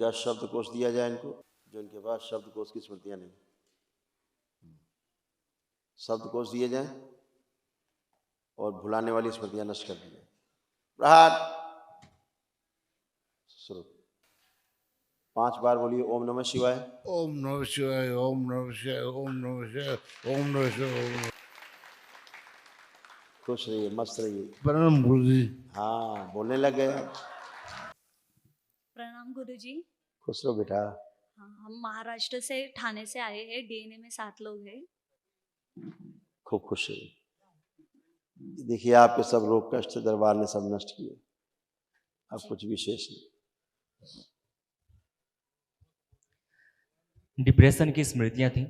जिनका शब्दकोश दिया जाए इनको, जो इनके पास शब्दकोश की स्मृतियां नहीं, शब्दकोश दिए जाए और भुलाने वाली स्मृतियां नष्ट कर दी जाए। प्रहार शुरू। 5 बार बोलिए ओम नमः शिवाय। ओम नमः शिवाय, ओम नमः शिवाय, ओम नमः शिवाय, ओम नमः शिवाय। खुश रहिए, मस्त रहिए। प्रणाम गुरुजी। हाँ, बोलने लग गए। प्रणाम गुरुजी। खुश रहो बेटा। हाँ, हम महाराष्ट्र से ठाणे से आए हैं। डीएनए में 7 लोग हैं। खूब खुश रहिए। देखिए आपके सब रोग कष्ट दरबार ने सब नष्ट किए, अब कुछ विशेष नहीं। डिप्रेशन की स्मृतियां थी।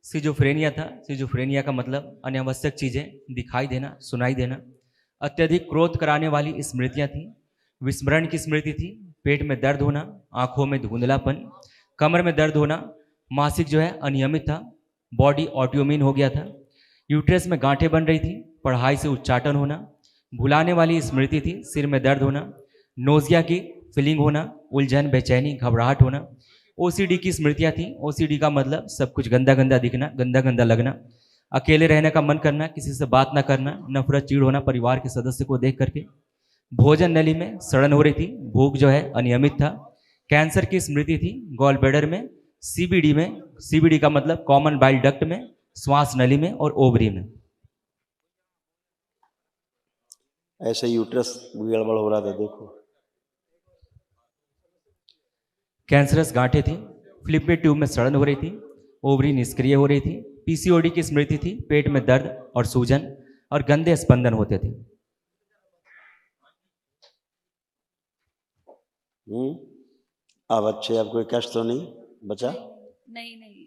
सिजोफ्रेनिया था। सिजोफ्रेनिया का मतलब अनावश्यक चीजें दिखाई देना, सुनाई देना। अत्यधिक क्रोध कराने वाली स्मृतियां थी। विस्मरण की स्मृति थी। पेट में दर्द होना, आंखों में धुंधलापन, कमर में दर्द होना, मासिक जो है अनियमित था, बॉडी ऑटोइम्यून हो गया था, यूट्रस में गांठें बन रही थी, पढ़ाई से उच्चाटन होना, भुलाने वाली स्मृति थी, सिर में दर्द होना, नोजिया की फीलिंग होना, उलझन, बेचैनी, घबराहट होना। ओसीडी की स्मृतियां थी। ओसीडी का मतलब सब कुछ गंदा गंदा दिखना, गंदा गंदा लगना, अकेले रहने का मन करना, किसी से बात ना करना, नफरत, चिढ़ होना परिवार के सदस्य को देख करके। भोजन नली में सड़न हो रही थी, भूख जो है अनियमित था। कैंसर की स्मृति थी गॉल ब्लैडर में, सीबीडी में, सीबीडी का मतलब कॉमन बाइल डक्ट में, श्वास नली में और ओवरी में। ऐसे यूट्रस गड़बड़ हो रहा था, देखो। कैंसरस गांठें थी, फ्लिपी ट्यूब में सड़न हो रही थी, ओवरी निष्क्रिय हो रही थी। पीसीओडी की स्मृति थी, पेट में दर्द और सूजन और गंदे स्पंदन होते थे। अब अच्छे, अब कोई कष्ट तो नहीं बचा? नहीं नहीं।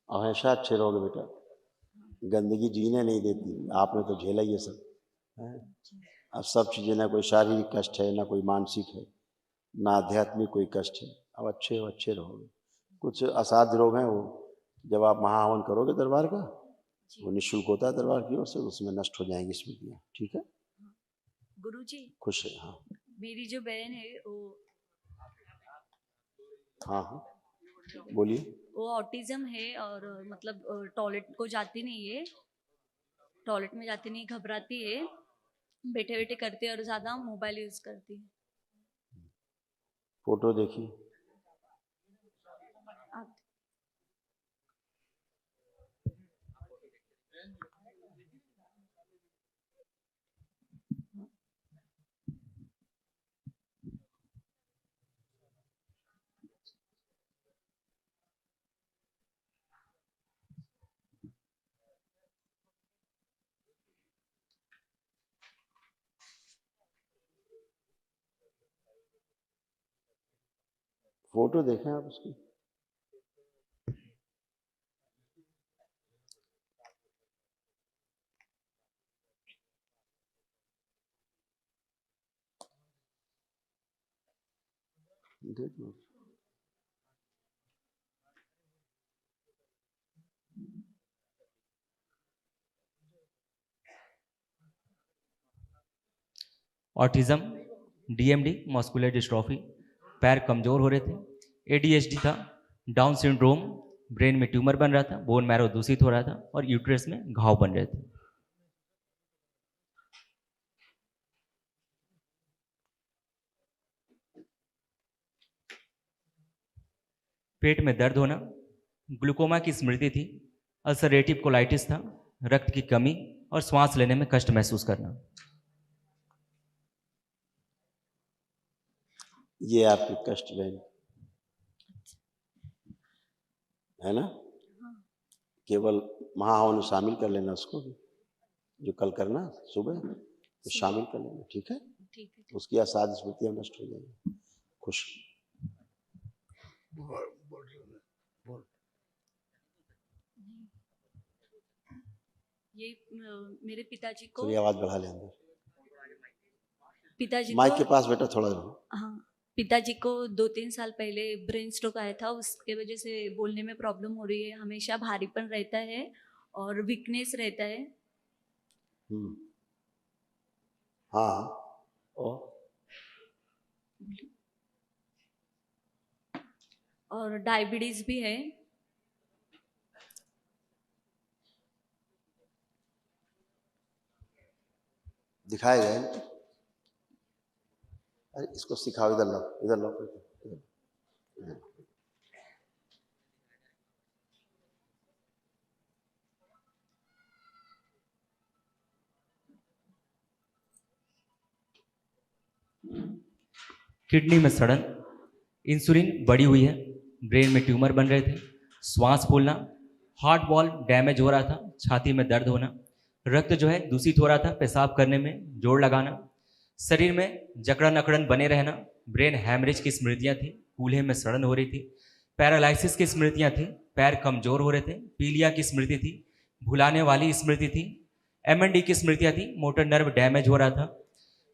हमेशा अच्छे रहोगे बेटा। गंदगी जीने नहीं देती, आपने तो झेला ये सब है। अब सब चीजें, ना कोई शारीरिक कष्ट है, ना कोई मानसिक है, ना आध्यात्मिक कोई कष्ट है। अब अच्छे हो, अच्छे रहोगे। कुछ असाध्य रोग हैं, वो जब आप महाहवन करोगे दरबार का, वो निःशुल्क होता है दरबार की ओर से, उसमें नष्ट हो जाएंगी स्मृतियाँ। ठीक है गुरुजी, खुश है। हाँ मेरी जो बहन है वो, हाँ हाँ बोलिए। वो ऑटिज्म है और मतलब टॉयलेट को जाती नहीं है, टॉयलेट में जाती नहीं, घबराती है, बैठे बैठे करती है और ज्यादा मोबाइल यूज करती है। फोटो देखिए। आप फोटो देखें आप उसकी। देख लो। ऑटिज्म, डीएमडी, मस्कुलर डिस्ट्रॉफी, पैर कमजोर हो रहे थे, एडीएचडी था, डाउन सिंड्रोम, ब्रेन में ट्यूमर बन रहा था, बोन मैरो दूषित हो रहा था और यूट्रस में घाव बन रहे थे। पेट में दर्द होना, ग्लूकोमा की स्मृति थी, अल्सरेटिव कोलाइटिस था, रक्त की कमी और श्वास लेने में कष्ट महसूस करना। ये आपकी कष्ट बहन है ना। केवल महाहवन में शामिल कर लेना उसको भी, जो कल करना सुबह तो शामिल कर लेना। ठीक है, ठीक है। उसकी असाध्य स्मृतियां नष्ट हो जाएंगी। खुश। ये मेरे पिताजी को, थोड़ी आवाज बढ़ा ले अंदर, पिताजी माइक को, के पास बेटा थोड़ा रहो। हाँ, पिताजी को 2-3 साल पहले ब्रेन स्ट्रोक आया था। उसके वजह से बोलने में प्रॉब्लम हो रही है, हमेशा भारीपन रहता है और वीकनेस रहता है। हाँ और और डायबिटीज भी है। दिखाएगा इनको। अरे इसको सिखाओ, इधर लो, इधर लो, इधर। किडनी में सड़न, इंसुलिन बढ़ी हुई है, ब्रेन में ट्यूमर बन रहे थे, श्वास फूलना, हार्ट वॉल डैमेज हो रहा था, छाती में दर्द होना, रक्त जो है दूषित हो रहा था, पेशाब करने में जोर लगाना, शरीर में जकड़न अकड़न बने रहना, ब्रेन हैमरेज की स्मृतियां थी, कूल्हे में सड़न हो रही थी, पैरालिसिस की स्मृतियां थी, पैर कमजोर हो रहे थे, पीलिया की स्मृति थी, भुलाने वाली स्मृति थी, एमएनडी की स्मृतियां थी, मोटर नर्व डैमेज हो रहा था,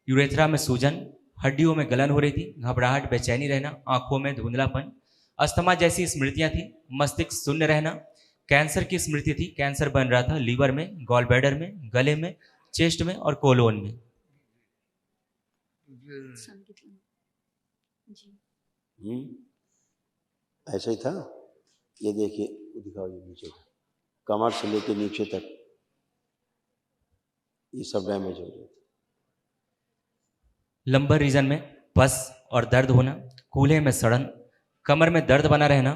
यूरेथ्रा में सूजन, हड्डियों में गलन हो रही थी, घबराहट, बेचैनी रहना, आंखों में धुंधलापन, अस्थमा जैसी स्मृतियां थी, मस्तिष्क शून्य रहना, कैंसर की स्मृति थी, कैंसर बन रहा था लीवर में, गॉल ब्लैडर में, गले में, चेस्ट में और कोलोन में। जी ऐसा ही था। ये देखिए, दिखाओ, ये नीचे था, कमर से लेके नीचे तक ये सब डैमेज हो गया। लंबर रीजन में पस और दर्द होना, कूल्हे में सड़न, कमर में दर्द बना रहना,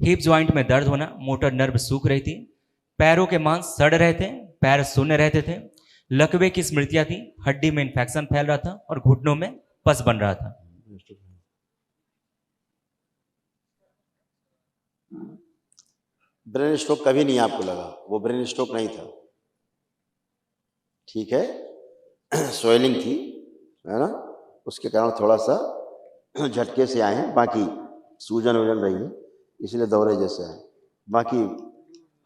हिप जॉइंट में दर्द होना, मोटर नर्व सूख रही थी, पैरों के मांस सड़ रहे थे, पैर शून्य रहते थे, लकवे की स्मृतियां थी, हड्डी में इंफेक्शन फैल रहा था और घुटनों में पस बन रहा था। ब्रेन स्ट्रोक कभी नहीं आपको लगा, वो ब्रेन स्ट्रोक नहीं था, ठीक है। स्वेलिंग थी, है ना, उसके कारण थोड़ा सा झटके से आए हैं, बाकी सूजन वूजन रही है इसलिए दौरे जैसे आए, बाकी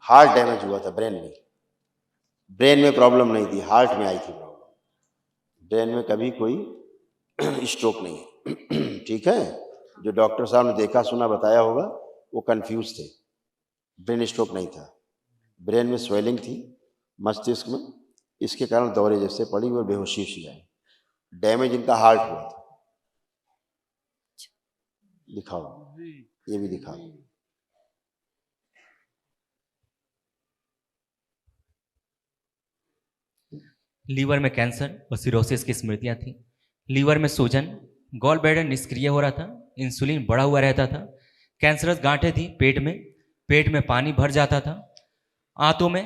हार्ट डैमेज हुआ था ब्रेन में। ब्रेन में प्रॉब्लम नहीं थी, हार्ट में आई थी प्रॉब्लम। ब्रेन में कभी कोई स्ट्रोक नहीं है, ठीक है। जो डॉक्टर साहब ने देखा सुना बताया होगा वो कंफ्यूज थे, ब्रेन स्ट्रोक नहीं था। ब्रेन में स्वेलिंग थी मस्तिष्क में, इसके कारण दौरे जैसे पड़ी और बेहोशी सी आई। डैमेज इनका हार्ट हुआ था। दिखाओ, ये भी दिखाओ। लीवर में कैंसर और सिरोसिस की स्मृतियां थी, लीवर में सूजन, गॉल ब्लैडर निष्क्रिय हो रहा था, इंसुलिन बढ़ा हुआ रहता था, कैंसरस गांठें थी पेट में पानी भर जाता था, आंतों में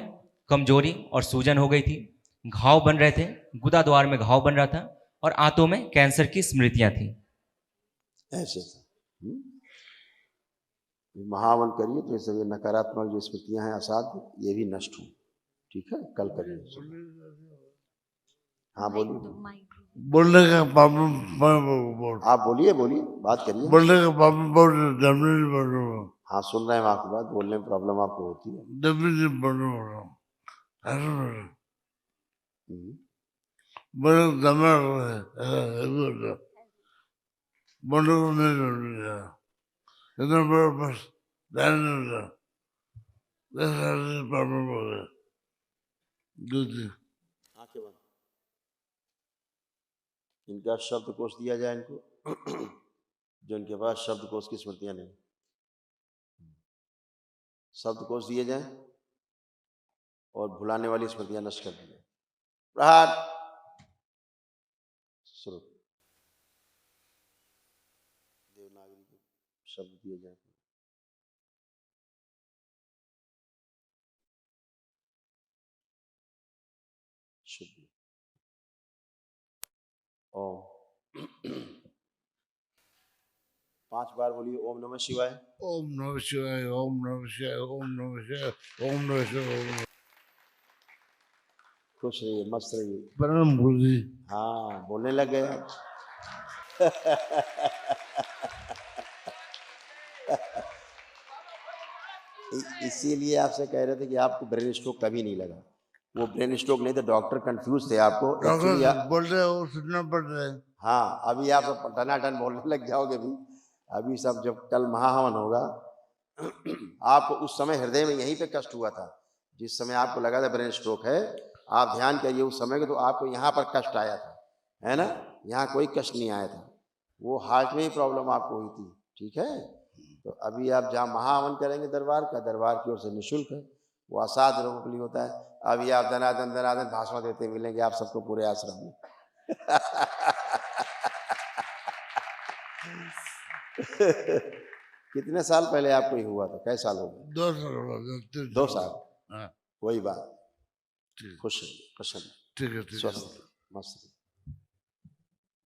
कमजोरी और सूजन हो गई थी, घाव बन रहे थे, गुदा द्वार में घाव बन रहा था और आंतों में कैंसर की स्मृतियां थी। ऐसे था। महावन करिए तो ये सब नकारात्मक जो स्मृतियां हैं असाध्य, ये भी नष्ट हो, ठीक है। कल करिए। हाँ बोलिए, बोलने का प्रॉब्लम, आप बोलिए, बोलिए, बात करिए। बोलने का प्रॉब्लम बहुत डेफिनेटली प्रॉब्लम, हाँ सुन रहे हैं हम आपकी बात, बोलने में प्रॉब्लम आपको होती है। डेफिनेटली प्रॉब्लम, हम्म। बड़े दिमाग है, बड़े को नहीं होता, इतना बड़ा बस ध्यान नहीं होता, प्रॉब्लम हो गया। आंखें बंद। इनका शब्दकोश दिया जाए इनको, जो इनके पास शब्दकोश की स्मृतियां नहीं, शब्दकोश दिए जाए और भुलाने वाली स्मृतियां नष्ट कर दी जाए। प्रहार शुरू। देवनागरी के शब्द दिए जाए। शुद्ध ओम। 5 बार बोलिए ओम नमः शिवाय। ओम नमः शिवाय, ओम नमः शिवाय, ओम नमः शिवाय, ओम नमः शिवाय। खुश रहिए, मस्त रहिए। परम बुद्धि। हाँ बोलने लग गए आप। इसीलिए आपसे कह रहे थे कि आपको ब्रेन स्ट्रोक कभी नहीं लगा। वो ब्रेन स्ट्रोक नहीं था, डॉक्टर कंफ्यूज थे आपको। डॉक्टर बोल रहे हो, सुनना पड़ रहा है। हाँ अभी आप सब टनाटन बोलने लग जाओगे भी। अभी सब जब कल महाहवन होगा, आपको उस समय हृदय में यहीं पे कष्ट हुआ था, जिस समय आपको लगा था ब्रेन स्ट्रोक है। आप ध्यान करिए उस समय को, तो आपको यहाँ पर कष्ट आया था, है ना। यहाँ कोई कष्ट नहीं आया था, वो हार्ट में ही प्रॉब्लम आपको हुई थी, ठीक है। तो अभी आप जहाँ महाहवन करेंगे दरबार का, दरबार की ओर से निःशुल्क है, वो असाध लोगों के लिए होता है। अभी आप दनादन दनादन भाषण देते मिलेंगे आप सबको पूरे आश्रम में। कितने साल पहले आपको ये हुआ था, कै साल हो गए? 2 साल हो गए, 2 साल। हाँ कोई बात, ठीक खुश है, प्रसन्न, ठीक है ठीक है स्वस्थ, मस्त।